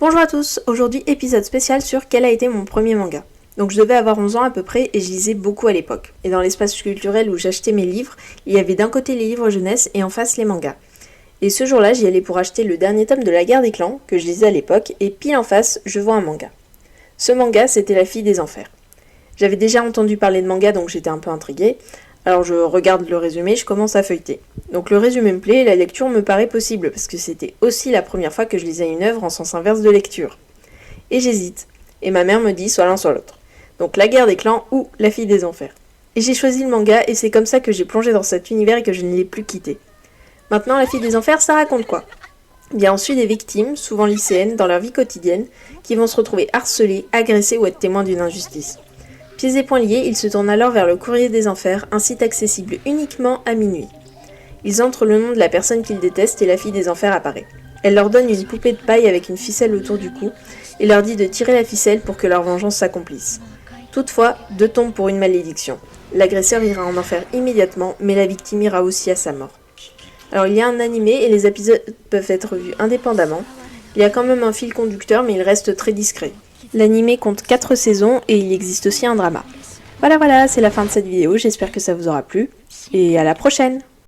Bonjour à tous, aujourd'hui épisode spécial sur quel a été mon premier manga. Donc je devais avoir 11 ans à peu près et je lisais beaucoup à l'époque. Et dans l'espace culturel où j'achetais mes livres, il y avait d'un côté les livres jeunesse et en face les mangas. Et ce jour-là, j'y allais pour acheter le dernier tome de La Guerre des Clans, que je lisais à l'époque, et pile en face, je vois un manga. Ce manga, c'était La Fille des Enfers. J'avais déjà entendu parler de manga, donc j'étais un peu intriguée. Alors je regarde le résumé, je commence à feuilleter. Donc le résumé me plaît et la lecture me paraît possible, parce que c'était aussi la première fois que je lisais une œuvre en sens inverse de lecture. Et j'hésite. Et ma mère me dit soit l'un soit l'autre. Donc La Guerre des Clans ou La Fille des Enfers. Et j'ai choisi le manga et c'est comme ça que j'ai plongé dans cet univers et que je ne l'ai plus quitté. Maintenant, La Fille des Enfers, ça raconte quoi ? Bien, on suit des victimes, souvent lycéennes, dans leur vie quotidienne, qui vont se retrouver harcelées, agressées ou être témoins d'une injustice. Pieds et poings liés, ils se tournent alors vers le courrier des enfers, un site accessible uniquement à minuit. Ils entrent le nom de la personne qu'ils détestent et la fille des enfers apparaît. Elle leur donne une poupée de paille avec une ficelle autour du cou et leur dit de tirer la ficelle pour que leur vengeance s'accomplisse. Toutefois, deux tombent pour une malédiction. L'agresseur ira en enfer immédiatement, mais la victime ira aussi à sa mort. Alors il y a un animé et les épisodes peuvent être vus indépendamment. Il y a quand même un fil conducteur mais il reste très discret. L'animé compte 4 saisons et il existe aussi un drama. Voilà, c'est la fin de cette vidéo, j'espère que ça vous aura plu et à la prochaine!